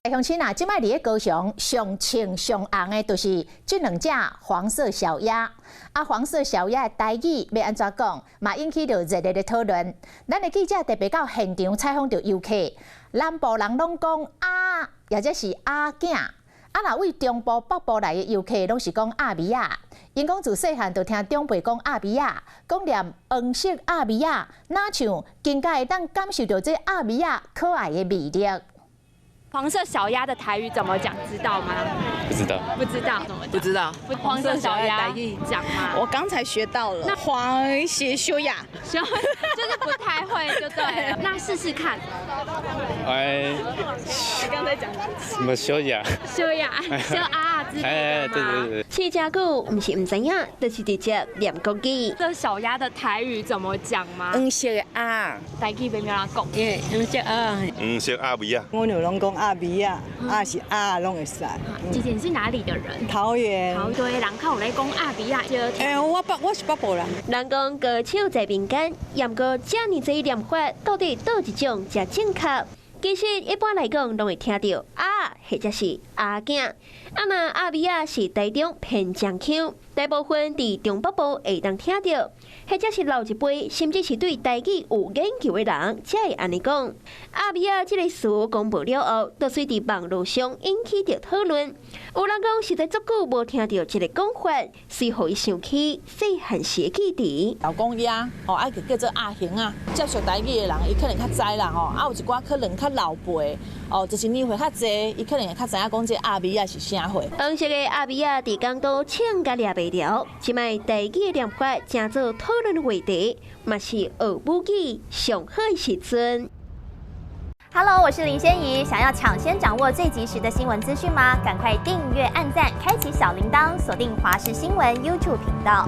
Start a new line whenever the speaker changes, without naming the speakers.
乡亲啊，即摆伫个高雄上青上红的，就是这两只黄色小鸭。黄色小鸭的台语要安怎讲，嘛引起着热烈的讨论。咱的记者特别到现场采访着游客，南部人拢讲鸭，或者是鸭囝。若为中部、北部来的游客，拢是讲鸭米仔。因讲自细汉就听长辈讲鸭米仔，讲念黄色鸭米仔，哪像更加会当感受到这鸭米仔可爱的魅力。
黄色小鸭的台语怎么讲？知道吗？
不知道。
不知道。
不知道。
黄色小鸭台语讲吗？
我刚才学到了。那黄色小鸭，
就是不太会，就对了。那试试看。
你
刚才讲
什么小鸭？
小鸭，小鸭之类的嘛。
对。试真久，唔是唔知影，就是直接念国语。
这小鸭的台语怎么讲吗？
黄色鸭，
台语要哪讲？
黄色鸭。
黄色鸭米啊。
我有拢讲鸭米啊，是鸭拢会使。
姐姐是哪里的人？
桃园。
对，人较有咧讲鸭米啊。
我是北部人。
人讲歌手在民间，验过这么多念法，到底倒一种才正确？其实一般来讲，拢会听到或者是鸭囝。那鸭米啊是台中偏江腔，大部分伫中北部会当听到，或者是老一辈，甚至是对台语有研究的人，才会安尼讲。鸭米啊这个词公布了后，就随伫网络上引起着讨论。有人讲实在足久无听到这个讲法，随互伊想起细汉时的记忆。
老公鸭，爱叫做鸭形啊。接触台语的人，伊可能较知啦有一寡可能较老辈，就是年岁较济，伊可能会较知影讲这鸭米啊是啥货。
黄色的鸭米啊，伫港都请甲掠袂了，即卖台语的念法正做讨论的话题，嘛是学母语上好的时阵。
Hello， 我是林仙怡。想要抢先掌握最及时的新闻资讯吗？赶快订阅、按赞、开启小铃铛，锁定华视新闻 YouTube 频道。